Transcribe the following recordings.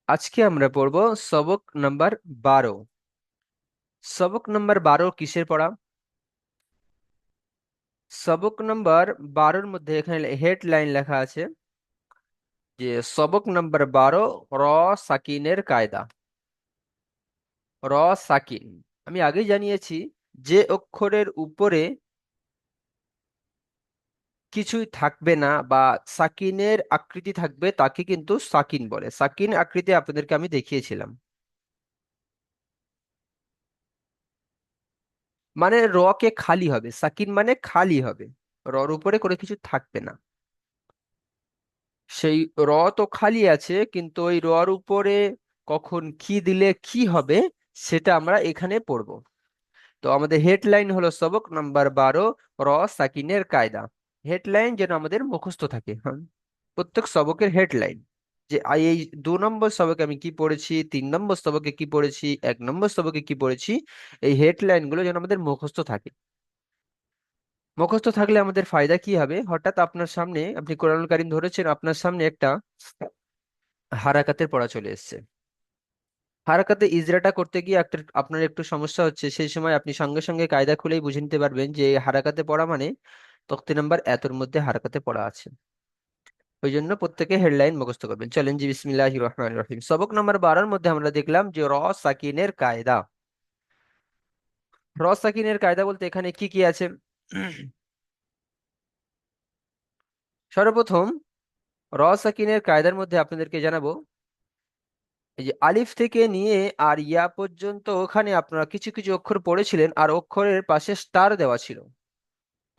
আজকে আমরা পড়ব সবক নাম্বার 12। সবক নাম্বার 12 কিসের পড়া? সবক নাম্বার 12-র মধ্যে এখানে হেডলাইন লেখা আছে যে সবক নাম্বার 12 র সাকিনের কায়দা। র সাকিন আমি আগেই জানিয়েছি, যে অক্ষরের উপরে কিছুই থাকবে না বা সাকিনের আকৃতি থাকবে তাকে কিন্তু সাকিন বলে। সাকিন আকৃতি আপনাদেরকে আমি দেখিয়েছিলাম। মানে র কে খালি হবে, সাকিন মানে খালি হবে, রর উপরে কোনো কিছু থাকবে না। সেই র তো খালি আছে, কিন্তু ওই রর উপরে কখন কি দিলে কি হবে সেটা আমরা এখানে পড়বো। তো আমাদের হেডলাইন হলো সবক নাম্বার 12 র সাকিনের কায়দা। হেডলাইন যেন আমাদের মুখস্থ থাকে, হ্যাঁ, প্রত্যেক সবকের হেডলাইন, যে এই 2 নম্বর সবকে আমি কি পড়েছি, 3 নম্বর সবকে কি পড়েছি, 1 নম্বর সবকে কি পড়েছি, এই হেডলাইন গুলো যেন আমাদের মুখস্থ থাকে। মুখস্থ থাকলে আমাদের ফায়দা কি হবে? হঠাৎ আপনার সামনে, আপনি কোরআনুল কারীম ধরেছেন, আপনার সামনে একটা হারাকাতের পড়া চলে এসেছে। হারাকাতে ইজরাটা করতে গিয়ে একটা আপনার একটু সমস্যা হচ্ছে, সেই সময় আপনি সঙ্গে সঙ্গে কায়দা খুলেই বুঝে নিতে পারবেন যে এই হারাকাতে পড়া মানে তক্তে নাম্বার এতর মধ্যে হারাকাতে পড়া আছে। ওই জন্য প্রত্যেকে হেডলাইন মুখস্থ করবেন। চলেন জি, বিসমিল্লাহির রহমানির রহিম। সবক নাম্বার 12-র মধ্যে আমরা দেখলাম যে র সাকিনের কায়দা। র সাকিনের কায়দা বলতে এখানে কি কি আছে? সর্বপ্রথম র সাকিনের কায়দার মধ্যে আপনাদেরকে জানাবো, এই যে আলিফ থেকে নিয়ে আর ইয়া পর্যন্ত ওখানে আপনারা কিছু কিছু অক্ষর পড়েছিলেন, আর অক্ষরের পাশে স্টার দেওয়া ছিল।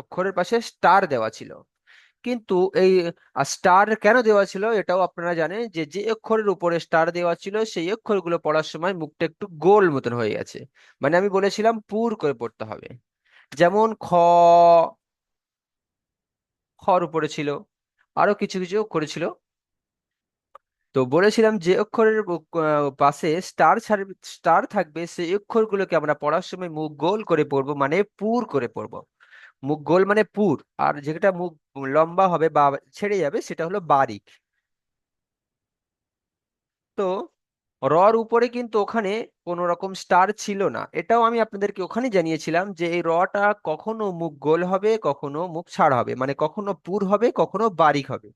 অক্ষরের পাশে স্টার দেওয়া ছিল, কিন্তু এই স্টার কেন দেওয়া ছিল এটাও আপনারা জানেন, যে যে অক্ষরের উপরে স্টার দেওয়া ছিল সেই অক্ষরগুলো পড়ার সময় মুখটা একটু গোল মতন হয়ে গেছে। মানে আমি বলেছিলাম পুর করে পড়তে হবে। যেমন খর উপরে ছিল, আরো কিছু কিছু অক্ষরে ছিল। তো বলেছিলাম যে অক্ষরের পাশে স্টার থাকবে সেই অক্ষরগুলোকে আমরা পড়ার সময় মুখ গোল করে পড়বো, মানে পুর করে পড়বো। মুখ গোল মানে পুর, আর যেটা মুখ লম্বা হবে বা ছেড়ে যাবে সেটা হলো বারিক। তো রর উপরে কিন্তু ওখানে কোনো রকম স্টার ছিল না, এটাও আমি আপনাদেরকে ওখানে জানিয়েছিলাম যে এই রটা কখনো মুখ গোল হবে, কখনো মুখ ছাড় হবে, মানে কখনো পুর হবে, কখনো বারিক হবে।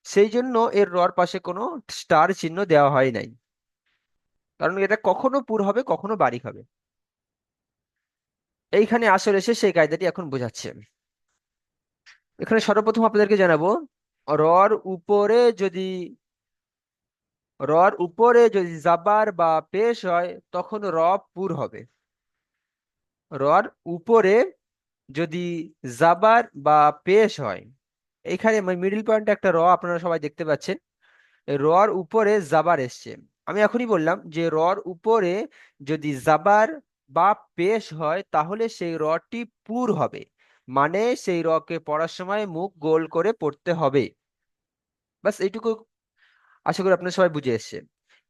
সেই জন্য এর রর পাশে কোনো স্টার চিহ্ন দেওয়া হয় নাই, কারণ এটা কখনো পুর হবে, কখনো বারিক হবে। এইখানে আসলে এসে সেই কায়দাটি এখন বোঝাচ্ছে। এখানে সর্বপ্রথম আপনাদেরকে জানাবো, রর উপরে যদি রর উপরে যদি জাবার বা পেশ হয় তখন র পুর হবে। রর উপরে যদি জাবার বা পেশ হয়, এখানে মিডিল পয়েন্টে একটা র আপনারা সবাই দেখতে পাচ্ছেন, এই রর উপরে জাবার এসছে। আমি এখনই বললাম যে রর উপরে যদি জাবার বা পেশ হয় তাহলে সেই রটি পুর হবে, মানে সেই রকে পড়ার সময় মুখ গোল করে পড়তে হবে। বাস এইটুকু আশা করি আপনারা সবাই বুঝে এসছেন,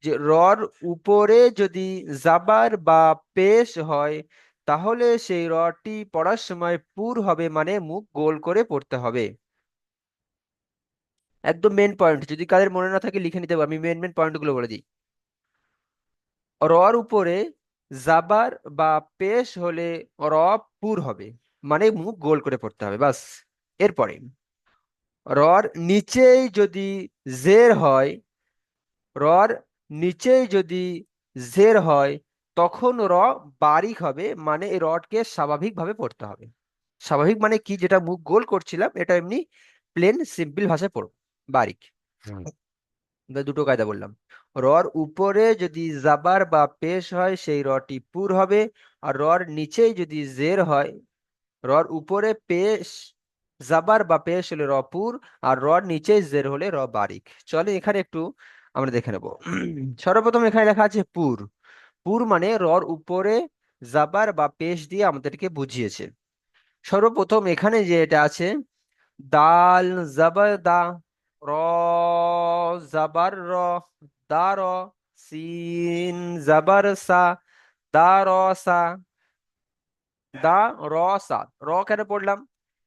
যে রর উপরে যদি জাবার বা পেশ হয় তাহলে সেই রটি পড়ার সময় পুর হবে, মানে মুখ গোল করে পড়তে হবে। একদম মেন পয়েন্ট, যদি কাদের মনে না থাকে লিখে নিতে হবে, আমি মেন মেন পয়েন্ট গুলো বলে দিই। রর উপরে জাবার বা পেশ হলে র পুর হবে, মানে মুখ গোল করে পড়তে হবে, বাস। এরপরে রর নিচেই যদি জের হয়, রর নিচেই যদি জের হয় তখন র বারিক হবে, মানে এই রডকে স্বাভাবিকভাবে পড়তে হবে। স্বাভাবিক মানে কি, যেটা মুখ গোল করছিলাম এটা এমনি প্লেন সিম্পল ভাষায় পড়ো, বারিক। দুটো কায়দা বললাম। রর উপরে যদি জাবার বা পেশ হয় সেই রটি পুর হবে, আর রর নিচেই যদি জের হয়, রর উপরে পেশ জাবার বা পেশ হলে র পুর, আর রর নিচে জের হলে র বারিক। চলে এখানে একটু আমরা দেখে নেব। সর্বপ্রথম এখানে লেখা আছে পুর। পুর মানে রর উপরে জাবার বা পেশ দিয়ে আমাদেরকে বুঝিয়েছে। সর্বপ্রথম এখানে যে এটা আছে, দাল জাবার দা, র জাবার র, দা র, সিন জাবার সা, দা র সা, দা র সা। র কেন পড়লাম?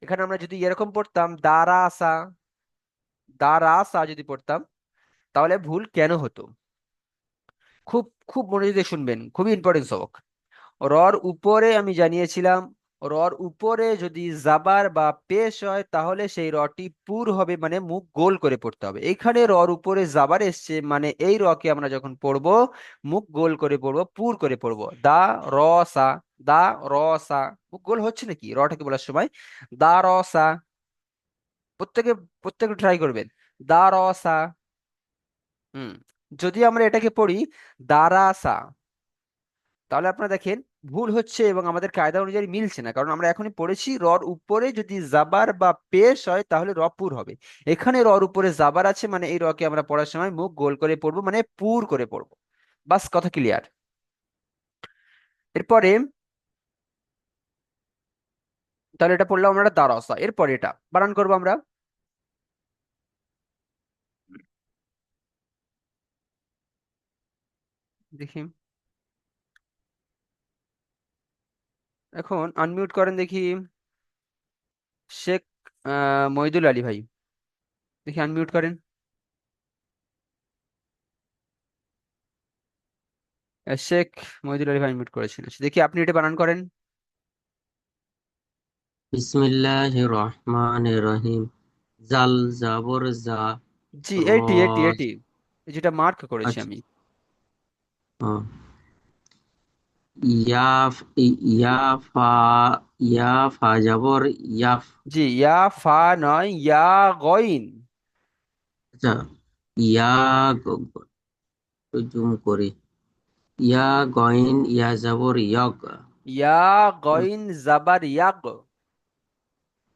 এখানে আমরা যদি এরকম পড়তাম দারাসা, দারাসা যদি পড়তাম তাহলে ভুল কেন হতো? খুব খুব মনোযোগ দিয়ে শুনবেন, খুবই ইম্পর্টেন্ট সবক। রর উপরে আমি জানিয়েছিলাম, রর উপরে যদি জাবার বা পেশ হয় তাহলে সেই রটি পুর হবে, মানে মুখ গোল করে পড়তে হবে। এখানে রর উপরে জাবার এসছে, মানে এই রকে আমরা যখন পড়বো মুখ গোল করে পড়বো, পুর করে পড়বো। দা র সা, দা র সা। মুখ গোল হচ্ছে নাকি রটাকে বলার সময়? দা র সা। প্রত্যেকে প্রত্যেকে ট্রাই করবেন। দা র সা। হুম। যদি আমরা এটাকে পড়ি দারাসা, তাহলে আপনারা দেখেন ভুল হচ্ছে এবং আমাদের কায়দা অনুযায়ী মিলছে না, কারণ আমরা এখনই পড়েছি রর উপরে যদি জাবার বা পেশ হয় তাহলে র পুর হবে। এখানে রর উপরে জাবার আছে, মানে এই রকে আমরা পড়ার সময় মুখ গোল করে পড়বো, মানে পুর করে পড়বো। বাস, কথা ক্লিয়ার। এরপরে তাহলে এটা পড়লাম আমরা দারসা। এরপরে এটা বানান করবো আমরা। দেখি, এখন আনমিউট করেন দেখি শেখ মইদুল আলী ভাই, দেখি আনমিউট করেন। শেখ মইদুল আলী ভাই আনমিউট করেছেন, আচ্ছা, দেখি আপনি এটা বানান করেন। বিসমিল্লাহির রহমানির রহিম। জাল জাবর জা। জি, র। এটি এটি এটি যেটা মার্ক করেছি আচ্ছা। আমি। ও, ইয়া ইয়া ফা ইয়া ফা জাবর ইয়াফ। জি, ইয়া ফা নয়, ইয়া গইন। আচ্ছা। ইয়া জুম করি। ইয়া গইন ইয়া জাবর ইয়গ। ইয়া গইন জাবার ইয়াগ।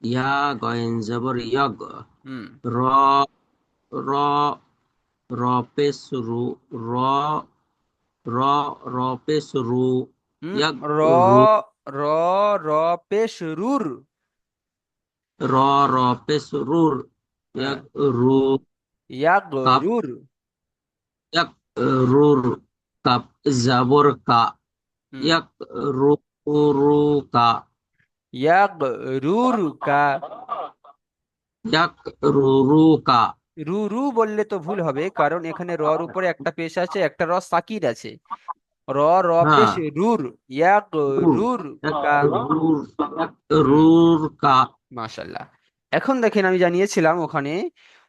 ইয়া গইন জাবর ইয়গ। হুম। র। র। র পেশ রু। র। র। র পেশ রু। হুম। ইয়াক র রু। র র পেশ রুর। র। র পেশ রুর। হ্যাঁ, ইয়াক রু। ইয়াগ কাপ। রুর। ইয়াক রুর। কাপ জাবর কা। হুম। ইয়াক রু। রু কা। ইয়াগ রুর কা। ইয়াক রু রু কা। রু রু বললে তো ভুল হবে, কারণ এখানে রর উপরে একটা পেশ আছে, একটা র সাকির আছে। র র পেশ হ্যাঁ। রুর। ইয়াগ রুর। রুর ইয়াক কা। রুর। ইয়াক হুম। রুর কা। মাশাল্লাহ। এখন দেখেন আমি জানিয়েছিলাম ওখানে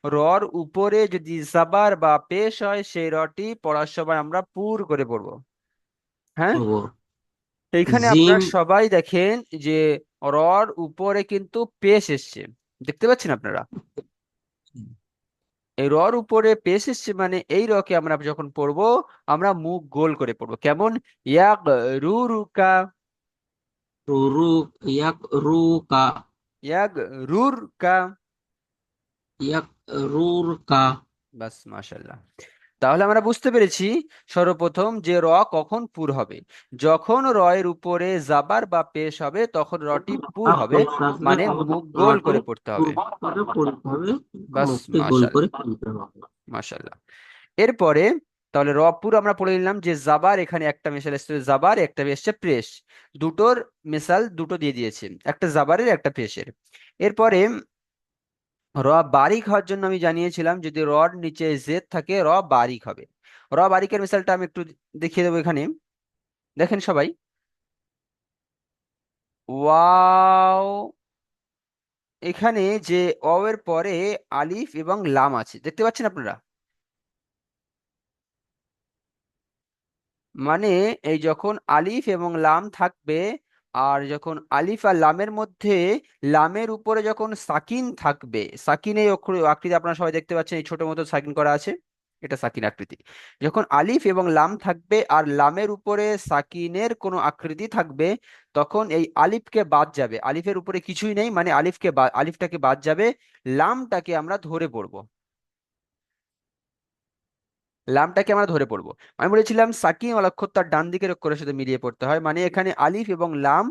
রর উপরে যদি জাবার বা পেশ হয় সেই রটি পড়ার সময় আমরা পুর করে পড়বো। হ্যাঁ, পড়ব। এইখানে জিম। আপনারা সবাই দেখেন যে রর উপরে কিন্তু পেশ এসছে, দেখতে পাচ্ছেন আপনারা? এই রর উপরে পেশ এসছে, মানে এই রকে আমরা যখন পড়বো আমরা মুখ গোল করে পড়বো, কেমন? ইয়াক রু রুকা। রু রু। ইয়াক রু কা। ইয়াক রুর কা। ইয়াক রুর কা। বাস, মাশাল্লাহ। তাহলে আমরা বুঝতে পেরেছি সর্বপ্রথম যে র কখন পুর হবে, যখন র এর উপরে জাবার বা পেশ হবে তখন রটি পুর হবে, মানে মুখ গোল রটি করে পড়তে হবে। পূর্ব করে পড়তে হবে। বাস, মুখটি গোল মাশাল্লাহ। করে খুলতে হবে। মাশাল্লাহ। এরপরে তাহলে র পুর আমরা পড়ে নিলাম যে জাবার, এখানে একটা মেশাল এসছে জাবার, একটা এসছে প্রেস। দুটোর মেশাল দুটো দিয়ে দিয়েছে, একটা জাবারের একটা পেশের। এরপরে র বারিক হওয়ার জন্য আমি জানিয়েছিলাম যদি রর নিচে জেড থাকে র বারিক হবে। র বারিকের মিসালটা আমি একটু দেখিয়ে দেবো এখানে, দেখেন সবাই। ওয়াও, এখানে যে অ এর পরে আলিফ এবং লাম আছে, দেখতে পাচ্ছেন আপনারা? মানে এই যখন আলিফ এবং লাম থাকবে, আর যখন আলিফ আর লামের মধ্যে লামের উপরে যখন সাকিন থাকবে, সাকিন এই অক্ষর আকৃতি আপনারা সবাই দেখতে পাচ্ছেন, এই ছোট মতো সাকিন করা আছে, এটা সাকিন আকৃতি। যখন আলিফ এবং লাম থাকবে আর লামের উপরে সাকিনের কোনো আকৃতি থাকবে, তখন এই আলিফকে বাদ যাবে, আলিফের উপরে কিছুই নেই, মানে আলিফটাকে বাদ যাবে, লামটাকে আমরা ধরে পড়বো। লামটাকে আমরা ধরে পড়বো। আমি বলেছিলাম সাকিন ওয়ালা অক্ষর তার ডান দিকের অক্ষরের সাথে মিলিয়ে পড়তে হয়, মানে এখানে আলিফ এবং লাম,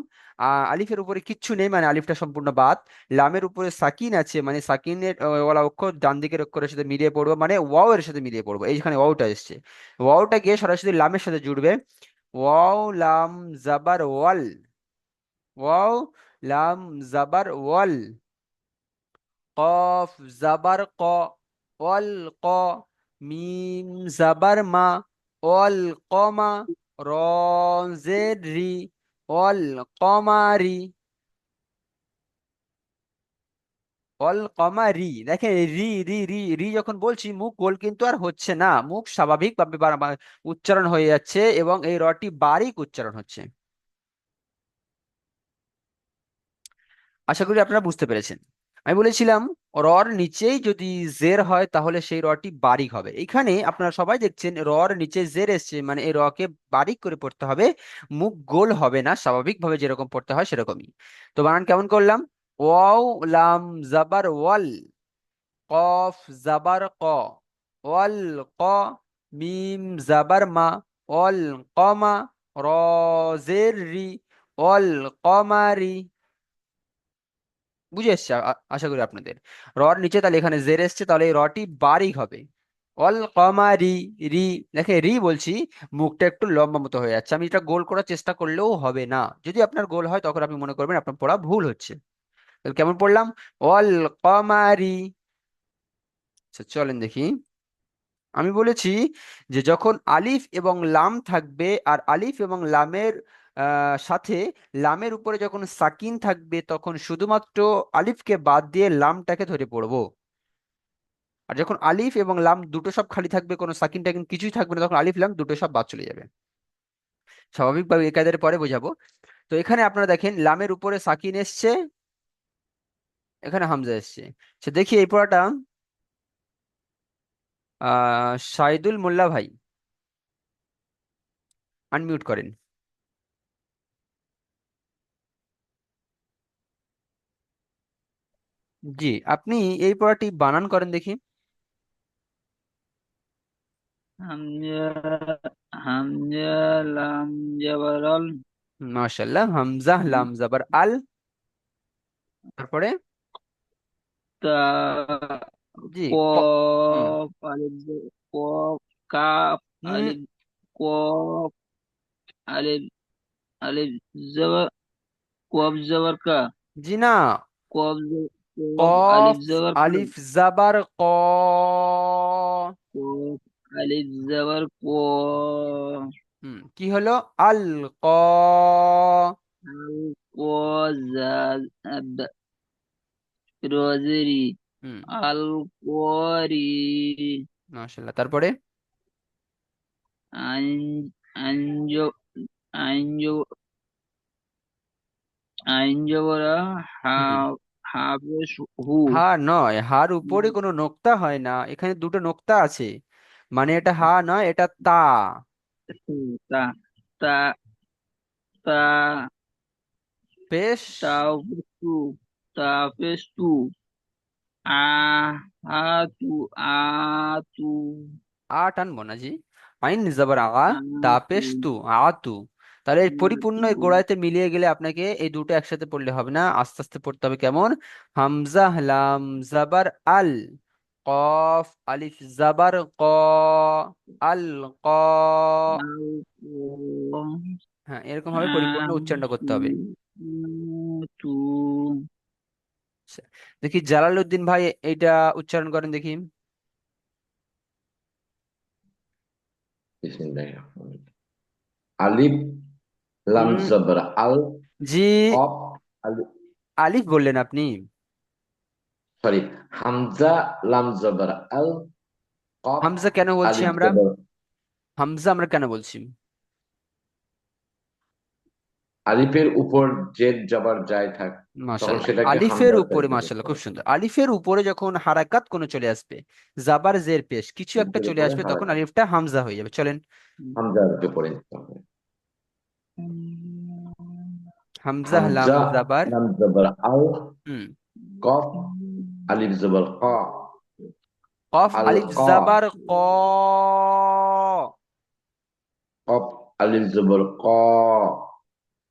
আলিফের উপরে কিচ্ছু নেই মানে আলিফটা সম্পূর্ণ বাদ। লামের উপরে সাকিন আছে, মানে সাকিনের ওয়ালা অক্ষর ডান দিকের অক্ষরের সাথে মিলিয়ে পড়বো, মানে ওয়াও এর সাথে মিলিয়ে পড়বো। এইখানে ওয়াওটা এসছে, ওয়াওটা গিয়ে সরাসরি লামের সাথে জুড়বে। ওয়াও লাম জাবার ওয়াল। ওয়াও লাম জাবার ওয়াল। কফ জাবার ক। ওয়াল ক। মিম জাবার মা। অল কমা, র জের রি, অল কমারি, অল কমা রি। দেখেন রি রি রি রি যখন বলছি মুখ গোল কিন্তু আর হচ্ছে না, মুখ স্বাভাবিকভাবে উচ্চারণ হয়ে যাচ্ছে এবং এই রটি বারিক উচ্চারণ হচ্ছে। আশা করি আপনারা বুঝতে পেরেছেন। আমি বলেছিলাম রর নিচেই যদি জের হয় তাহলে সেই রটি বারিক হবে। এখানে আপনারা সবাই দেখছেন রর নিচে জের এসছে, মানে এই রকে বারিক করে পড়তে হবে, মুখ গোল হবে না, স্বাভাবিকভাবে যেরকম পড়তে হয় সেরকমই। তো বানান কেমন করলাম? ওয়াও লাম জাবার ওয়াল, কফ জাবার ক, ওয়াল ক, মিম জাবার মা, ওয়াল কমা, র জের রি, ওয়াল কমারি। বুঝে এসছে আশা করি আপনাদের। রর নিচে তাহলে এখানে জের এসছে, তাহলে এই রটি বারিক হবে। অল কমা রি, রি। দেখে রি বলছি, মুখটা একটু লম্বা মতো হয়ে যাচ্ছে, আমি এটা গোল করার চেষ্টা করলেও হবে না। যদি আপনার গোল হয় তখন আপনি মনে করবেন আপনার পড়া ভুল হচ্ছে। তাহলে কেমন পড়লাম? অল কমারি। আচ্ছা চলেন দেখি। আমি বলেছি যে যখন আলিফ এবং লাম থাকবে আর আলিফ এবং লামের সাথে লামের উপরে যখন সাকিন থাকবে তখন শুধুমাত্র আলিফকে বাদ দিয়ে লামটাকে ধরে পড়বো। আর যখন আলিফ এবং লাম দুটো সব খালি থাকবে, কোনো সাকিন টাকিন কিছুই থাকবে না, তখন আলিফ লাম দুটো সব বাদ চলে যাবে। স্বাভাবিকভাবে এই কায়দার পরে বোঝাবো। তো এখানে আপনারা দেখেন লামের উপরে সাকিন এসছে, এখানে হামজা এসছে। সে দেখি এই পড়াটা সাইদুল মোল্লা ভাই আনমিউট করেন। জি, আপনি এই পড়াটি বানান করেন দেখি। হামজা, হামজা লাম জাবারল, মাশাআল্লাহ, হামজা লাম জাবার আল, তারপরে তা জি ক। হুম কফ আলিফ কফ কাফ হুম, আলিফ কফ আলিফ আলিফ জবর কফ জবর কা জি না, কফ কফ আলিফ জবর কা আলিফ জাবার ক। কফ আলিফ জবর ক কি হলো? আল ক। আল ক জা রোজেরি হুম, আল কোয়ারি মাশাআল্লাহ, তারপরে আইন আইনজ আইনজ আইনজবরা হা হুম, হাফেজ হু হা নয়, হার উপরে কোনো নোক্তা হয় না, এখানে দুটো নোক্তা আছে, মানে এটা হা নয়, এটা তা। তা তা তা পেশ, তাওফিস্তু তাফিস্তু আ হা তু আ তু টানবো না জি। আইন জবর আ তা তু পেশ তু, তু। তাহলে এই পরিপূর্ণ এই গোড়াইতে মিলিয়ে গেলে আপনাকে এই দুটো একসাথে পড়লে হবে না, আস্তে আস্তে পড়তে হবে। কেমন? হামজা লাম জাবার আল, কফ আলিফ জাবার ক, আল ক। আল কো হ্যাঁ, এরকম আ ভাবে পরিপূর্ণ উচ্চারণটা তু করতে হবে। তু আচ্ছা, দেখি জালালউদ্দিন ভাই এইটা উচ্চারণ করেন দেখি। বিসমিল্লাহির রহমানির রহিম। আলিফ লাম উম জবর আল, জি, কফ আলিফ, আলিফ বললেন আপনি। সরি, হামজা লাম জবর আল, কফ হামজা কেন বলছি আলিফ আমরা? জবর, হামজা আমরা কেন বলছি? আলিফের উপর জেদ জবর যায় থাক, তখন মাশাল্লাহ, সেটাকে আলিফের হামজার উপরে, টাইপে মাশাল্লাহ করতে খুব হবে। সুন্দর। আলিফের উপরে যখন হারাকাত কোনো চলে আসবে, জাবার জের পেশ কিছু একটা আলিফের চলে উপরে আসবে, তখন আলিফটা হামজা হয়ে যাবে। চলেন, হামজার উপরে নিতে হবে। হামজা লাম হামজা জাবার। লাম জবর আল, হুম, কফ আলিফ জবর ক, কফ আল আলিফ ক, জাবার ক, কফ আলিফ জবর ক,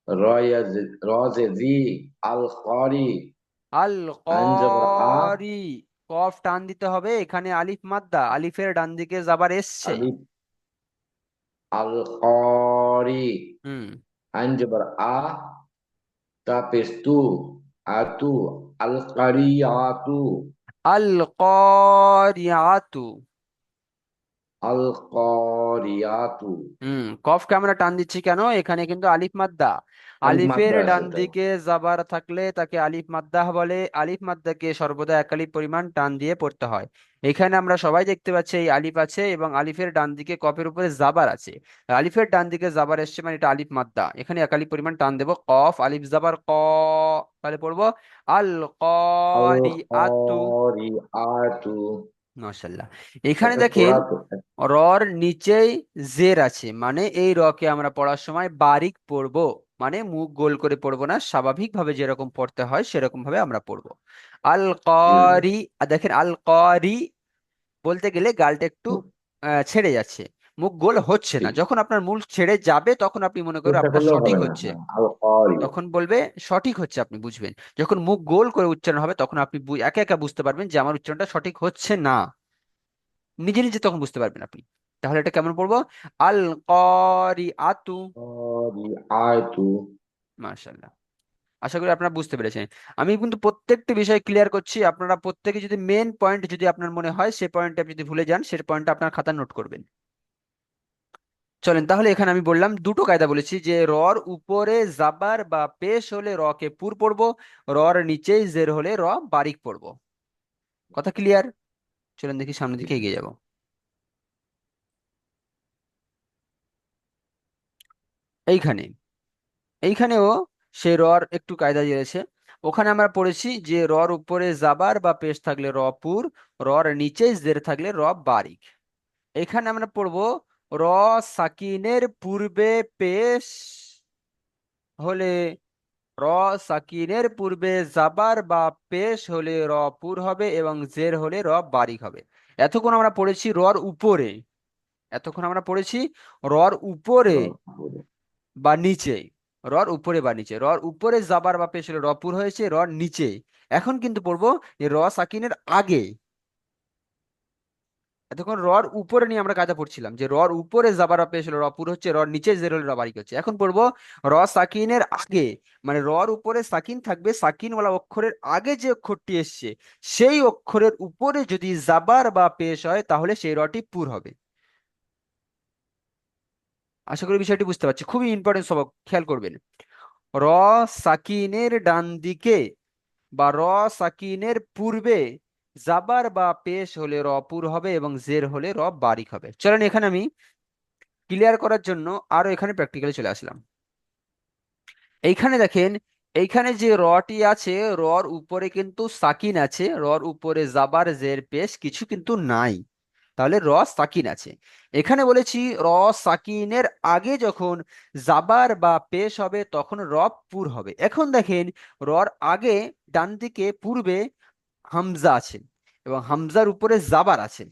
রয়ে জি, আল করি, আল আইন জবর আ, করি। কফ টান দিতে হবে, এখানে আলিফ মাদ্দা, আলিফের ডান দিকে জাবার এসছে। আলিফ আল করি, হুম, আইন জবর আ, তা পেশ তু, আতু, আল কারিয়াতু, আল করিয়াতু। আল কারিয়াতু। কফকে আমরা টান দিচ্ছি কেন? এখানে কিন্তু আলিফ মাদ্দা। আলিফ আলিফের মাত্রা আছে ডান তাই। দিকে জাবার থাকলে তাকে আলিফ মাদ্দা বলে। আলিফ মাদ্দাকে সর্বদা একালিফ পরিমাণ টান দিয়ে পড়তে হয়। এখানে আমরা সবাই দেখতে পাচ্ছি এই আলিফ আছে এবং আলিফের ডান দিকে কফের উপরে জাবার আছে। আলিফের ডান দিকে জাবার এসছে মানে এটা আলিফ মাদ্দা, এখানে একালিফ পরিমাণ টান দেবো, কফ আলিফ জাবার ক। তাহলে পড়বো আল আল কারিআতু। কারিয়াতু। মাশাআল্লাহ। এখানে একটা দেখেন পড়া তো। রর নিচেই জের আছে, মানে এই রকে আমরা পড়ার সময় বারিক পড়বো, মানে মুখ গোল করে পড়বো না, স্বাভাবিকভাবে যেরকম পড়তে হয় সেরকম ভাবে আমরা পড়বো। আল জি হুজুর। করি। দেখেন আল করি বলতে গেলে গালটা একটু ছেড়ে যাচ্ছে, মুখ গোল হচ্ছে না। ঠিক। যখন আপনার মুখ ছেড়ে যাবে তখন আপনি মনে করবেন চেষ্টা আপনার করলেও সঠিক হবে না, হচ্ছে, হ্যাঁ আল কারি। তখন বলবে সঠিক হচ্ছে, আপনি বুঝবেন। যখন মুখ গোল করে উচ্চারণ হবে তখন আপনি একা একা বুঝতে পারবেন যে আমার উচ্চারণটা সঠিক হচ্ছে না, নিজে নিজে তখন বুঝতে পারবেন আপনি। তাহলে এটা কেমন পড়বো? আল আতু। কারিয়াতু। মাশাআল্লাহ। আশা করি আপনারা বুঝতে পেরেছেন। আমি কিন্তু প্রত্যেকটি বিষয় ক্লিয়ার করছি, আপনারা প্রত্যেকে যদি মেন পয়েন্ট যদি আপনার মনে হয় সে পয়েন্টটা আপনি যদি ভুলে যান, সে পয়েন্টটা আপনার খাতা নোট করবেন। চলেন তাহলে এখানে আমি বললাম দুটো কায়দা বলেছি, যে রর উপরে জাবার বা পেশ হলে র কে পুর পড়বো, রর নিচেই জের হলে র বারিক পড়বো। কথা ক্লিয়ার? চলেন দেখি সামনের দিকে এগিয়ে যাব। এইখানে এইখানেও সে রর একটু কায়দা দিয়েছে। ওখানে আমরা পড়েছি যে রর উপরে জাবার বা পেশ থাকলে র পুর, রর নিচে জের থাকলে র বারিক। এখানে আমরা পড়বো র সাকিনের পূর্বে পেশ হলে, র সাকিনের পূর্বে জাবার বা পেশ হলে র পুর হবে এবং জের হলে র বারিক হবে। এতক্ষণ আমরা পড়েছি রর উপরে, এতক্ষণ আমরা পড়েছি রর উপরে বা নিচে, রর উপরে বা নিচে, রর উপরে জাবার বা পেশ হলে র পুর হয়েছে, রর নিচে। এখন কিন্তু পড়বো যে র সাকিনের আগে। এতক্ষণ রর উপরে নিয়ে আমরা কাজা পড়ছিলাম, যে রর উপরে জাবার বা পেশ হলে র পুর হচ্ছে, রর নিচে জের হলে র বারিক হচ্ছে। এখন পড়বো র সাকিনের আগে, মানে রর উপরে সাকিন থাকবে, সাকিনওয়ালা অক্ষরের আগে যে অক্ষরটি এসছে সেই অক্ষরের উপরে যদি জাবার বা পেশ হয় তাহলে সেই রটি পুর হবে। আশা করি বিষয়টি বুঝতে পারছি, খুবই ইম্পর্টেন্ট সবক, খেয়াল করবেন। র সাকিনের ডান দিকে বা র সাকিনের পূর্বে জাবার বা পেশ হলে র পুর হবে এবং জের হলে র বারিক হবে। চলেন এখানে আমি ক্লিয়ার করার জন্য আরো এখানে প্র্যাকটিক্যালি চলে আসলাম। এইখানে দেখেন, এইখানে যে রটি আছে, রর উপরে কিন্তু সাকিন আছে, রর উপরে জাবার জের পেশ কিছু কিন্তু নাই, তাহলে র সাকিন আছে। এখানে বলেছি র সাকিনের আগে যখন জাবার বা পেশ হবে তখন র পুর হবে। এখন দেখেন রর আগে ডান দিকে পূর্বে হামজা আছেন এবং হামজার উপরে জাবার আছেন।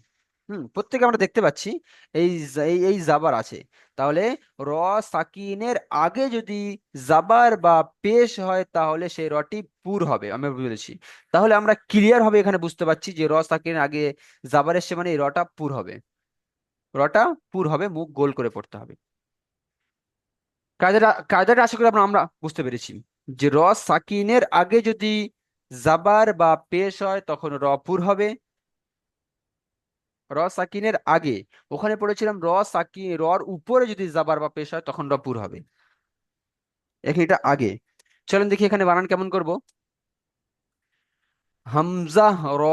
প্রত্যেকে আমরা দেখতে পাচ্ছি এই জাবার আছে। তাহলে র সাকিনের আগে যদি জাবার বা পেশ হয় তাহলে সেই রটি পুর হবে, আমি বলেছি। তাহলে আমরা ক্লিয়ার হবে এখানে বুঝতে পারছি যে র সাকিনের আগে জাবার এসে মানে এই রটা পুর হবে, রটা পুর হবে, মুখ গোল করে পড়তে হবে। কায়দাটা আশা করি আমরা বুঝতে পেরেছি, যে র সাকিনের আগে যদি জাবার বা পেশ হয় তখন র পুর হবে। র সাকিনের আগে, ওখানে পড়েছিলাম র সাকি রর উপরে যদি জাবার বা পেশ হয় তখন র পুর হবে। এখানে এটা আগে। চলেন দেখি এখানে বানান কেমন করব। হামজা র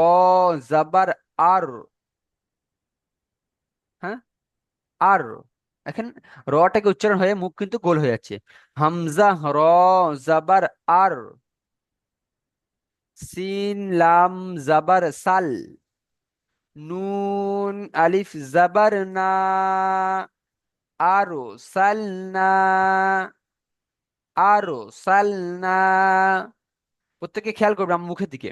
জাবার আর, হ্যাঁ আর, এখন রটাকে উচ্চারণ হয়ে মুখ কিন্তু গোল হয়ে যাচ্ছে। হামজা র জাবার আর, সিন লাম জাবার সাল, নুন আলিফ জাবার না, আরো সালনা, আরো সালনা। প্রত্যেকে খেয়াল করবে আমার মুখের দিকে।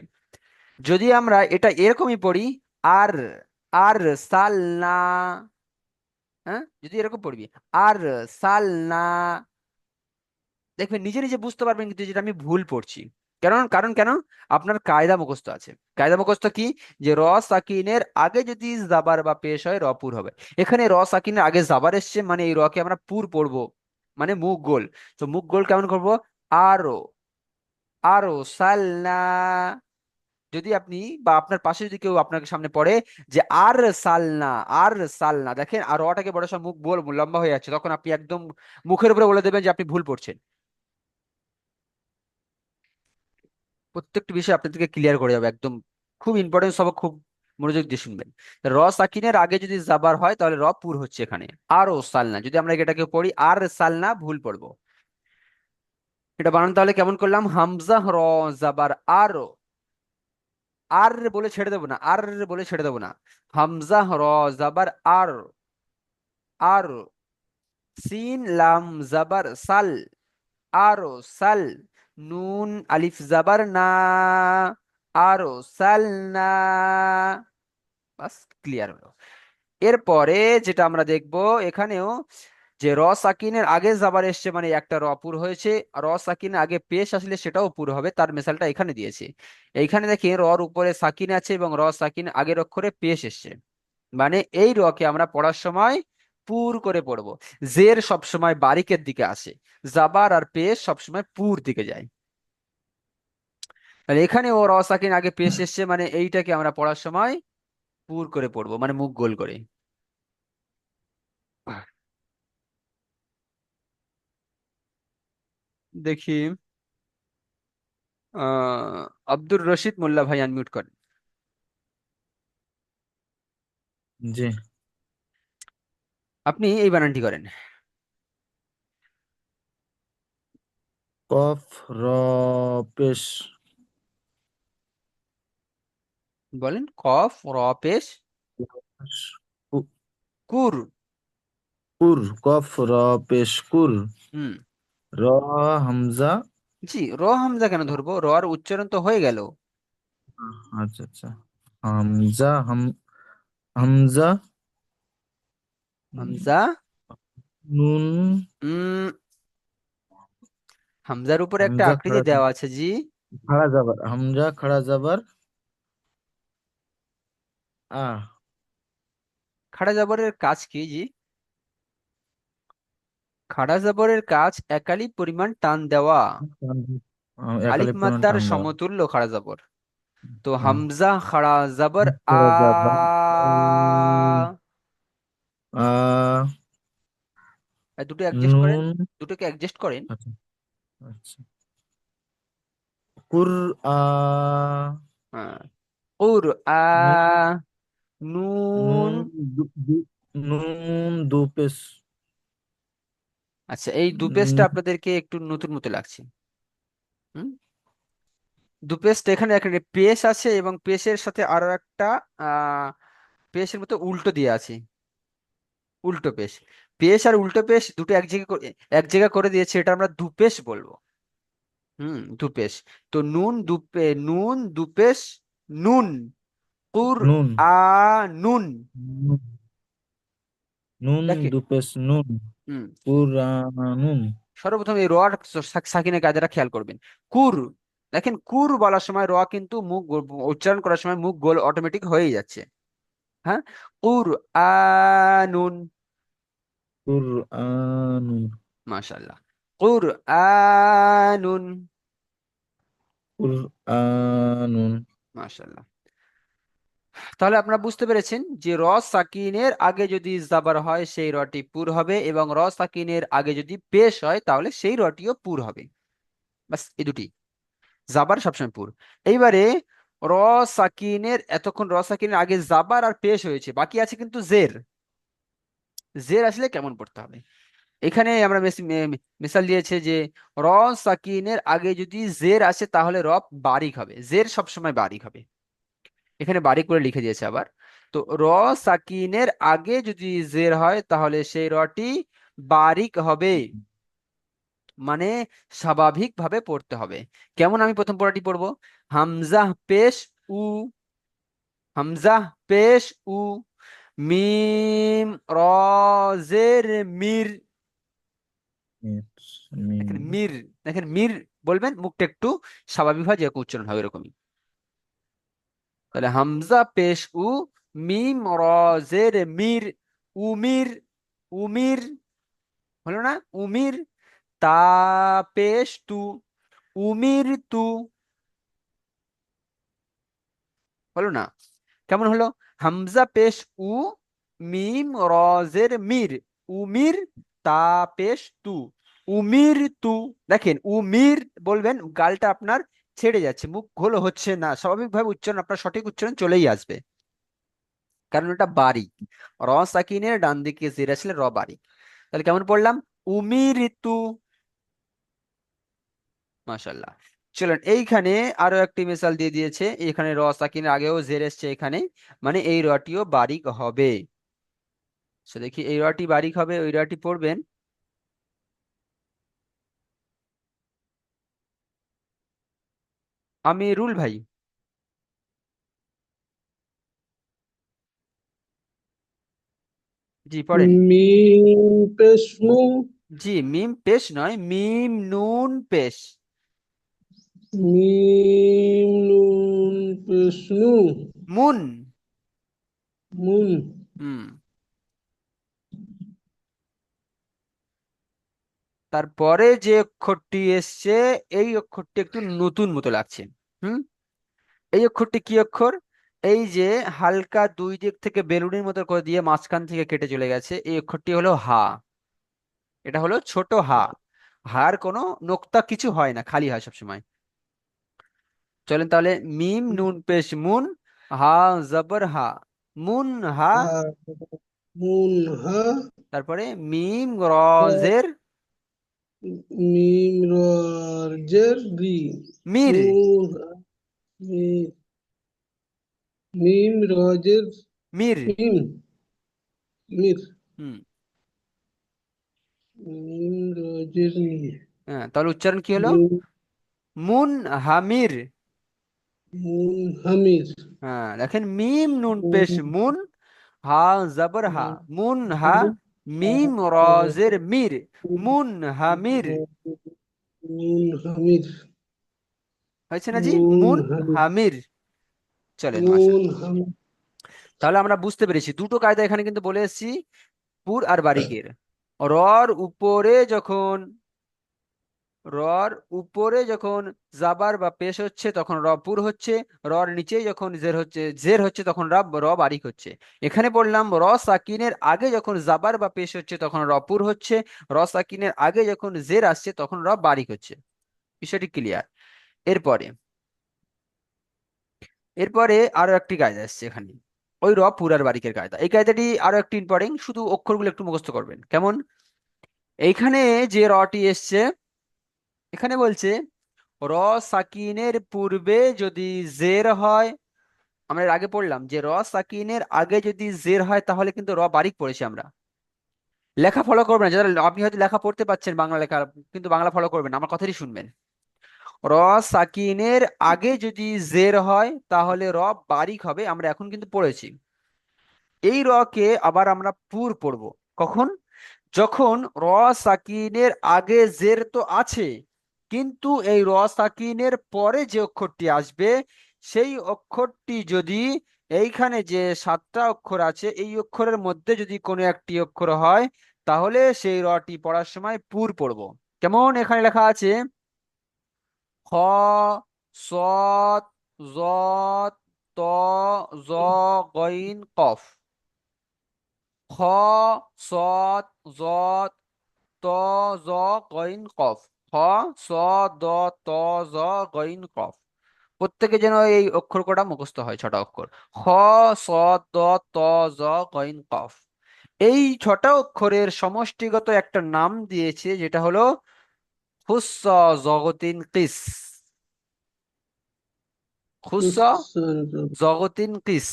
যদি আমরা এটা এরকমই পড়ি, আর, আর সালনা, হ্যাঁ যদি এরকম পড়বি আর সালনা, দেখবেন নিজে নিজে বুঝতে পারবেন কিন্তু যেটা আমি ভুল পড়ছি। কারণ কারণ কেন? আপনার কায়দা মুখস্থ আছে। কায়দা মুখস্থ কি? যে র সাকিনের আগে যদি জাবার বা পেশ হয় র পুর হবে। এখানে র সাকিনের আগে জাবার এসছে মানে এই রকে আমরা পুর পড়বো, মানে মুখ গোল। তো মুখ গোল কেমন করব? আরো, আরো সালনা। যদি আপনি বা আপনার পাশে যদি কেউ আপনাকে সামনে পড়ে যে আর সালনা, আর সালনা, দেখেন আর রটাকে বড় সময় মুখ বল লম্বা হয়ে যাচ্ছে, তখন আপনি একদম মুখের উপরে বলে দেবেন যে আপনি ভুল পড়ছেন। প্রত্যেকটি বিষয় আপনাদেরকে ক্লিয়ার করে যাবে একদম। খুব ইম্পর্টেন্ট সবক, খুব মনোযোগ দিয়ে শুনবেন। র সাকিনের আগে যদি জাবার হয় তাহলে র পুর হচ্ছে এখানে। আর ও সালনা, যদি আমরা এটাকে পড়ি আর সালনা, ভুল পড়বো। এটা বানান তাহলে কেমন করলাম? হামজা র জাবার আর, আর বলে ছেড়ে দেবো না, আর বলে ছেড়ে দেবো না। হামজা র জাবার আর, আর। সিন লাম জাবার সাল, আরো সাল। নুন আলিফ জাবার না, আরো সাল না। বাস, ক্লিয়ার হলো। এরপরে যেটা আমরা দেখবো এখানেও, যে র সাকিনের আগে জাবার এসছে মানে একটা র পুর হয়েছে, আর র সাকিনের আগে পেশ আসলে সেটাও পুর হবে, তার মেসালটা এখানে দিয়েছে। এইখানে দেখি রর উপরে সাকিন আছে এবং র সাকিন আগের অক্ষরে পেশ এসছে, মানে এই রকে আমরা পড়ার সময় পুর করে পড়বো। জের সবসময় বারিকের দিকে আসে, জাবার আর পেশ সবসময় পুর দিকে যায়। তাহলে এখানে ও র সাকিন আগে পেশ এসছে মানে এইটাকে আমরা পড়ার সময় পুর করে পড়বো, মানে মুখ গোল করে। দেখি, আব্দুর রশিদ মোল্লা ভাই আনমিউট করেন। জি। আপনি এই বানানটি করেন। কফ র পেশ। বলেন, কফ র পেশ কু- কুর। কুর, কফ র পেশ কুর। হুম। র হামজা। জি, র হামজা কেন ধরবো? র আর উচ্চারণ তো হয়ে গেল। আচ্ছা আচ্ছা। হামজা হামজা হামজা, নুন। উম হামজার উপরে একটা হামজা আকৃতি খাড়া দেওয়া আছে জি। খাড়া যাবার, হামজা খাড়া যাবার আ। খাড়া জবরের কাজ কি জি? খাড়া জবরের কাজ একালি পরিমাণ টান দেওয়া। একালি আলিফ পূর্ণ মাদ্দার টান দেওয়া। সমতুল্য খাড়া জবর। তো হুম। হামজা খাড়া জবর আ, খাড়া যাবার আ। এই দুটো অ্যাডজাস্ট করেন, নুন। দুটোকে অ্যাডজাস্ট করেন। আচ্ছা আচ্ছা। কুর আ। হ্যাঁ, উর আ, নুন নুন। নুন নুন দু পেশ। আচ্ছা, এই দু পেজটা আপনাদেরকে একটু নতুন মতো লাগছে। হুম, দু পেজটা এখানে এখানে পেশ আছে এবং পেশের সাথে আরো একটা আহ পেশের মতো উল্টো দিয়ে আছে, উল্টো পেশ। পেশ আর উল্টো পেশ দুটো এক জায়গা করে দিয়েছে, এটা আমরা দুপেশ বলবো। হুম, দুপেশ। তো নুন দুপেশ নুন, কুর নুন আ নুন। নুন নুন দেখে, দু পেশ নুন। হুম, কুরআনুন। সর্বপ্রথম এই র আর সাকিনের কায়দাটা খেয়াল করবেন। কুর, দেখেন কুর বলার সময় র কিন্তু উচ্চারণ করার সময় মুখ গোল অটোমেটিক হয়ে যাচ্ছে। হ্যাঁ, কুর আনুন। কুরআনুন। মাশাআল্লাহ, কুর আনুন। কুরআনুন। মাশাআল্লাহ। তাহলে আপনারা বুঝতে পেরেছেন যে র সাকিনের আগে যদি জাবার হয় সেই রটি পুর হবে, এবং র সাকিনের আগে যদি পেশ হয় তাহলে সেই রটিও পুর হবে। বাস, এই দুটি। জাবার সবসময় পুর। এইবারে র সাকিনের, এতক্ষণ র সাকিনের আগে জাবার আর পেশ হয়েছে, বাকি আছে কিন্তু জের। জের আসলে কেমন পড়তে হবে? এখানে আমরা মিসাল দিয়েছে যে র সাকিনের আগে যদি জের আসে তাহলে র বারিক হবে, জের সবসময় বারিক হবে। এখানে বারিক করে লিখে দিয়েছে আবার। তো র সাকিনের আগে যদি জের হয় তাহলে সেই রটি বারিক হবে, মানে স্বাভাবিক ভাবে পড়তে হবে। কেমন? আমি প্রথম পড়াটি পড়বো। হামজা পেশ উ, হামজা পেশ উ, মিম র জের মির। মিম। দেখেন মির, দেখেন মির বলবেন, মুখটা একটু স্বাভাবিকভাবে যেরকম উচ্চারণ হবে এরকমই। তাহলে হামজা পেশ উ, মিম র জের মির, উমির, উমির। হলো না? উমির। তা পেশ তু, উমির তু। হলো না? কেমন হলো? হামজা পেশ উ, মিম রজের মির, উমির, তা পেশ তু, উমির তু। দেখেন উমির বলবেন, গালটা আপনার ছেড়ে যাচ্ছে, মুখ গোল হচ্ছে না, স্বাভাবিকভাবে উচ্চারণ আপনার সঠিক উচ্চারণ চলেই আসবে, কারণ এটা বারিক। র সাকিনের ডান দিকে জের আসলে র বারিক। তাহলে কেমন পড়লাম? উমির তু। মাশাল্লাহ। চলুন এইখানে আরো একটি মিসাল দিয়ে দিয়েছে, এখানে র সাকিনের আগেও জের এসছে এখানে, মানে এই রটিও বারিক হবে। সো দেখি এই রটি বারিক হবে, ওই রটি পড়বেন। আমিরুল ভাই, জি পড়েন। মিম পেশ মু, জি, মিম পেশ নয়, মিম নুন পেশ। মিম নুন পেশ নু, মুন। মুন। হুম। তারপরে যে অক্ষরটি এসছে, এই অক্ষরটি একটু নতুন মতো লাগছে। হুম। এই অক্ষরটি কি অক্ষর? এই যে হালকা দুই দিক থেকে বেলুনের মতো করে দিয়ে মাঝখান থেকে কেটে চলে গেছে, এই অক্ষরটি হলো হা। এটা হলো ছোট হা। হার কোনো নোক্তা কিছু হয় না, খালি হয় সবসময়। চলেন তাহলে, মিম নুন পেশ মুন, হা জবর হা, মুন হা। হা, মুন হা, তারপরে মিম রজের মিম রজের রি, মির। মুন হা, মি- মিম রজের মির। মিম, মির, হুম। মিম রজের মি, হ্যাঁ, তাহলে উচ্চারণ কি হলো? মুন, মুন হামির। মুন হামির, হ্যাঁ দেখেন, মিম নুন পেশ মুন মুন, হা জবর হা, হা, মুন হা, মিম রজের মির, মুন হামির। মুন হামির, হয়েছে না জি? মুন মুন হামির, হামির। চলেন মুন মাশাআল্লাহ। হামির। তাহলে আমরা বুঝতে পেরেছি দুটো কায়দা এখানে কিন্তু বলে এসেছি, পুর আর বারিকের। রর উপরে যখন, রর উপরে যখন জাবার বা পেশ হচ্ছে তখন র পুর হচ্ছে, রর নিচে যখন জের হচ্ছে তখন র বারিক হচ্ছে। এখানে বললাম র সাকিনের আগে যখন জাবার বা পেশ হচ্ছে তখন র পুর হচ্ছে, র সাকিনের আগে যখন জের আসছে তখন র বারিক হচ্ছে। বিষয়টি ক্লিয়ার? এরপরে, এরপরে আরো একটি কায়দা আসছে এখানে, ওই র পুর আর বারিকের কায়দা। এই কায়দাটি আরো একটু ইম্পর্টেন্ট, শুধু অক্ষরগুলো একটু মুখস্থ করবেন। কেমন? এইখানে যে রটি এসছে, এখানে বলছে র সাকিনের পূর্বে যদি জের হয়, আমরা এর আগে পড়লাম যে র সাকিনের আগে যদি জের হয় তাহলে কিন্তু র বারিক পড়েছি আমরা। লেখা ফলো করবেন না, যারা আপনি হয়তো লেখা পড়তে পাচ্ছেন বাংলা লেখা, কিন্তু বাংলা ফলো করবেন না, আমার কথাটি শুনবেন। র সাকিনের আগে যদি জের হয় তাহলে র বারিক হবে, আমরা এখন কিন্তু পড়েছি। এই র কে আবার আমরা পুর পড়ব। কখন? যখন র সাকিনের আগে জের তো আছে, কিন্তু এই র সাকিনের পরে যে অক্ষরটি আসবে, সেই অক্ষরটি যদি এইখানে যে সাতটা অক্ষর আছে এই অক্ষরের মধ্যে যদি কোনো একটি অক্ষর হয়, তাহলে সেই রটি পড়ার সময় পুর পড়ব। কেমন? এখানে লেখা আছে খ, সৎ, জত, ত, জ, গইন, কফ। খ, সৎ, জত, ত, জ, গইন, কফ। খ, স, দ, ত, জ, গইন, কফ। প্রত্যেকে যেন এই অক্ষর কটা মুখস্থ হয়, ছটা অক্ষর। খ, স, দ, ত, জ, গইন, কফ। এই ছটা অক্ষরের সমষ্টিগত একটা নাম দিয়েছে, যেটা হলো খুস্স জগতিন কিস। খুস্স জগতিন কিস।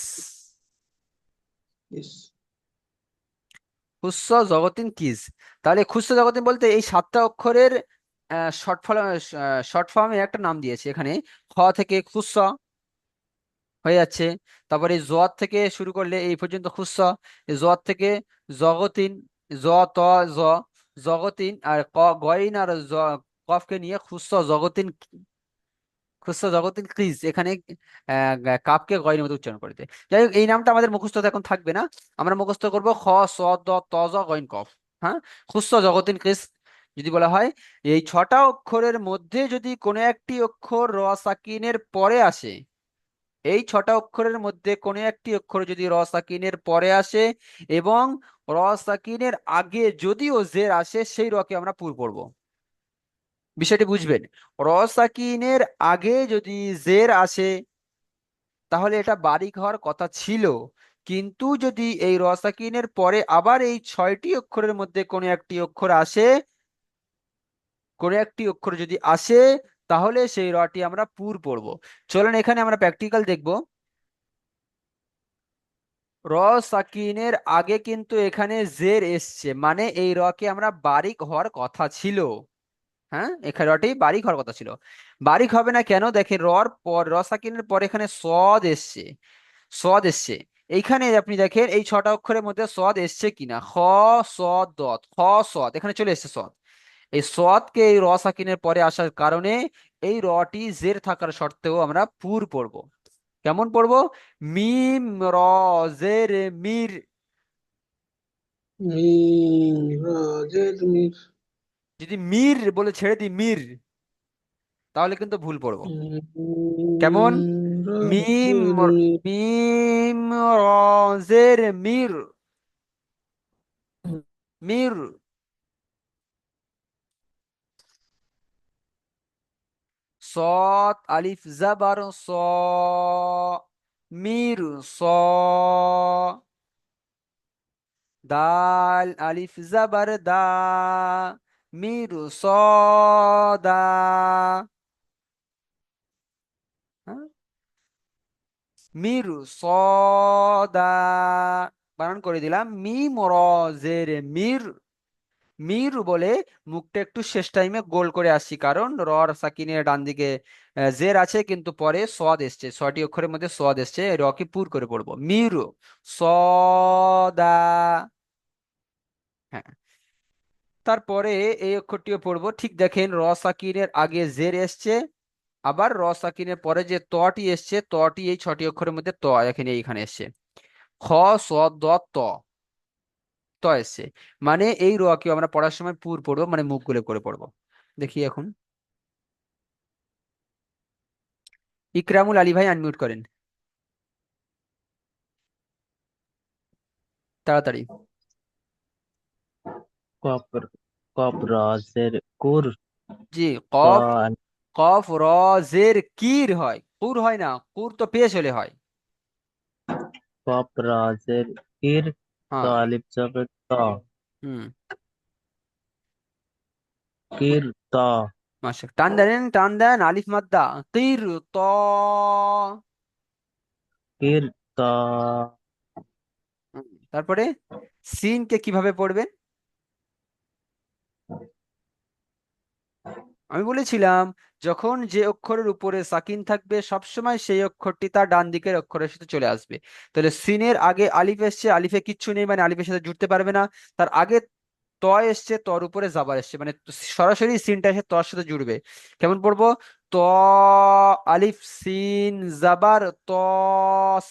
খুস্স জগতিন কিস। তাহলে খুস্স জগতিন বলতে এই সাতটা অক্ষরের শর্ট ফর্মে একটা নাম দিয়েছে এখানে। খ থেকে খুস্স হয়ে যাচ্ছে, তারপরে জোয়ার থেকে শুরু করলে এই পর্যন্ত খুস্স, জোয়ার থেকে জগতিন, জ, ত, জ, জগতিন, আর গইন আর কফকে নিয়ে খুস্স জগতিন, খুস্স জগতিন ক্রিজ। এখানে কাপকে গয়ের মতো উচ্চারণ করে দেয়। যাই হোক, এই নামটা আমাদের মুখস্থ এখন থাকবে না, আমরা মুখস্থ করব খ, স, দ, ত, জ, গইন, কফ। হ্যাঁ, খুস্স জগতিন ক্রিজ যদি বলা হয়, এই ছটা অক্ষরের মধ্যে যদি কোনো একটি অক্ষর র সাকিনের পরে আসে, এই ছটা অক্ষরের মধ্যে কোনো একটি অক্ষর যদি র সাকিনের পরে আসে এবং র সাকিনের আগে যদিও জের আসে, সেই রকে আমরা পুর পড়ব। বিষয়টি বুঝবেন। র সাকিনের আগে যদি জের আসে তাহলে এটা বারিক হওয়ার কথা ছিল, কিন্তু যদি এই র সাকিনের পরে আবার এই ছয়টি অক্ষরের মধ্যে কোনো একটি অক্ষর আসে, কোনো একটি অক্ষর যদি আসে, তাহলে সেই রটি আমরা পুর পড়ব। চলেন এখানে আমরা প্র্যাকটিক্যাল দেখব। র সাকিনের আগে কিন্তু এখানে জের এসছে, মানে এই রকে আমরা বারিক হওয়ার কথা ছিল। হ্যাঁ, এখানে রটি বারিক হওয়ার কথা ছিল। বারিক হবে না কেন? দেখেন, রর পর র সাকিনের পর এখানে সদ এসছে, সদ এসছে। এইখানে আপনি দেখেন এই ছটা অক্ষরের মধ্যে সদ এসছে কিনা। খ, সদ, দত, খ, সদ, এখানে চলে এসছে সদ। এই সদকে এই র সাকিনের পরে আসার কারণে এই রটি জের থাকার সত্ত্বেও আমরা পুর পড়ব। কেমন পড়বো? মিম র জের মির। মিম রাজের মির। যদি মির বলে ছেড়ে দিই মির, তাহলে কিন্তু ভুল পড়বো। কেমন? মিম মিম রাজের মির। মিম র জের মির, মির। صاد ألف زبر صا، مير صا. দাল আলিফ জাবার দা, মির সদা। হ্যাঁ? মির সদা, বানান করে দিলাম মিম র জের মির। মির বলে মুখটা একটু শেষ টাইমে গোল করে আসছি, কারণ র সাকিনের ডান দিকে জের আছে কিন্তু পরে সদ এসছে, ছয়টি অক্ষরের মধ্যে সদ এসছে, রকে পুর করে পড়বো মির সদা। হ্যাঁ, তারপরে এই অক্ষরটিও পড়বো। ঠিক দেখেন, র সাকিনের আগে জের এসছে, আবার র সাকিনের পরে যে তটি এসছে, তটি এই ছটি অক্ষরের মধ্যে ত এখানে এইখানে এসছে। খ, স, দ, ত, ত এসছে। মানে এই র কে আমরা পড়ার সময় পুর পড়বো, মানে মুখ গুলো করে পড়বো। দেখি এখন। ইকরামুল আলী ভাই আনমিউট করেন তাড়াতাড়ি। কপ কপ রজের কুর। জি, ক কফ, কফ র জের কির হয়, কুর হয় না, কুর তো পেশ হলে হয়। কপ রজের কির। ত হ্যাঁ। আলিফ জবর ত। হুম। কির ত। মাসে টান দেন, টান দেন, আলিফ মাদ্দা কির ত। কির ত। তারপরে সিন কে কিভাবে পড়বেন? আমি বলেছিলাম, যখন যে অক্ষরের উপরে সাকিন থাকবে সবসময় সেই অক্ষরটি তার ডান দিকের অক্ষরের সাথে চলে আসবে। তাহলে সিনের আগে আলিফ এসছে, আলিফে কিচ্ছু নেই, মানে আলিফের সাথে জুড়তে পারবে না। তার আগে ত এসছে, তর উপরে জাবার এসছে, মানে সরাসরি সিনটা এসে তর সাথে জুড়বে। কেমন পড়বো? ত আলিফ সিন জাবার তস।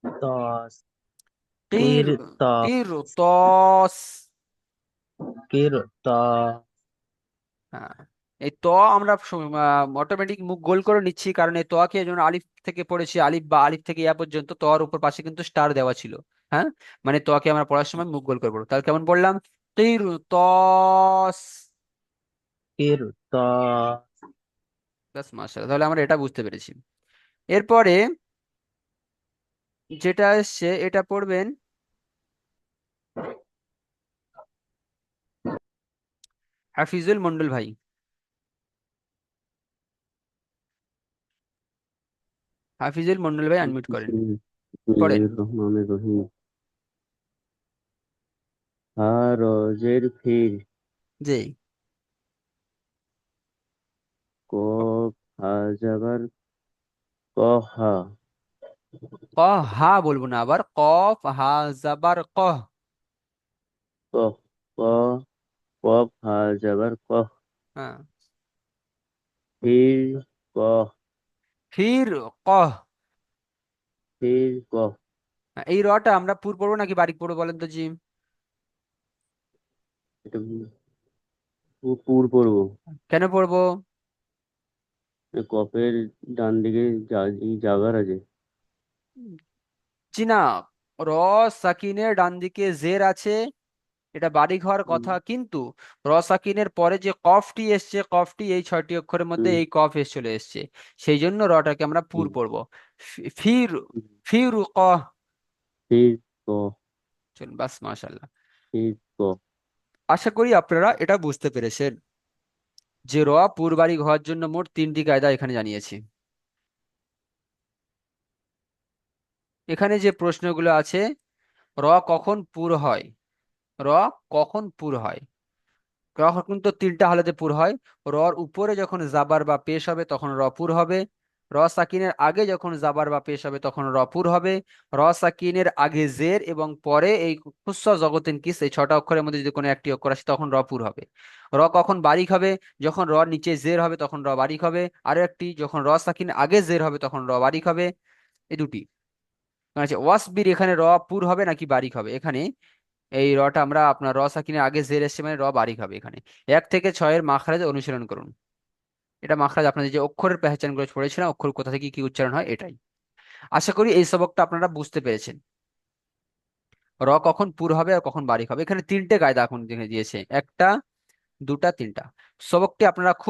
তস। কির, কির ত। কির তস। কির ত। হ্যাঁ, এই ত আমরা অটোমেটিক মুখ গোল করে নিচ্ছি, কারণ এই তকে যেমন আলিফ থেকে পড়েছি, আলিফ বা আলিফ থেকে ইয়া পর্যন্ত তর উপর পাশে কিন্তু স্টার দেওয়া ছিল। হ্যাঁ, মানে তকে আমরা পড়ার সময় মুখ গোল করে পড়বো। তাহলে কেমন পড়লাম? তির তস। কির ত। ব্যাস, মাশাআল্লাহ, তাহলে আমরা এটা বুঝতে পেরেছি। এরপরে যেটা এসছে এটা পড়বেন হাফিজুল মন্ডল ভাই। হাফিজুল মন্ডল ভাই আনমিউট করেন, পড়েন। বিসমিল্লাহির রহমানির রহিম। হা রজের ফির। জি। কফ হা জাবার কহা। ক, হা বলবো না, আবার কফ হা জাবার কহ। কফ ক কফ হা জাবার কহ। হ্যাঁ, ফির কহ। ফির কহ। ফির কহ। এই রটা আমরা পুর পড়বো নাকি বারিক পড়বো বলেন তো জি? এটা পুর পড়বো। কেন পড়বো? কফের ডান দিকে জাগার আছে। জি না, র সাকিনের ডান দিকে জের আছে, এটা বারিক হওয়ার হুম, কথা, কিন্তু র সাকিনের পরে যে কফটি এসছে, কফটি এই 6টি অক্ষরের মধ্যে হুম, এই কফ এসে চলে এসছে, সেই জন্য রটাকে আমরা পুর হুম, পড়বো। ফির হুম। ফির ক। ঠিক ক। চলুন, বাস, মাশাল্লাহ। ঠিক ক। আশা করি আপনারা এটা বুঝতে পেরেছেন যে র পুর বারিক হওয়ার জন্য মোট 3টি কায়দা এখানে জানিয়েছি। এখানে যে প্রশ্নগুলো আছে, র কখন পুর হয়, র কখন পুর হয়, কখন তো 3টা হালতে পুর হয়। রর উপরে যখন জাবার বা পেশ হবে তখন র পুর হবে, র সাকিনের আগে যখন জাবার বা পেশ হবে তখন র পুর হবে, র সাকিনের আগে জের এবং পরে এই খুস্স জগতেন কিস, এই 6টা অক্ষরের মধ্যে যদি কোনো একটি অক্ষর আসে তখন র পুর হবে। র কখন বারিক হবে, যখন র নিচে জের হবে তখন র বারিক হবে, আরো একটি যখন র সাকিন আগে জের হবে তখন র বারিক হবে। এই দুটি আচ্ছা, ওয়াসবির এখানে র পুর হবে নাকি বারিক হবে, এখানে এই রটা আমরা আপনার র সাকিনের আগে জের এসছে মানে র বারিক হবে এখানে। 1 থেকে 6 মাখরাজ অনুশীলন করুন। এটা মাখরাজ আপনাদের যে অক্ষরের পেহচান গুলো পড়েছিলাম, অক্ষর কোথা থেকে কি উচ্চারণ হয় এটাই। আশা করি এই সবকটা আপনারা বুঝতে পেরেছেন, র কখন পুর হবে আর কখন বারিক হবে। এখানে 3টে কায়দা এখন দিয়েছে, 1টা 2টা 3টা। সবকটি আপনারা খুব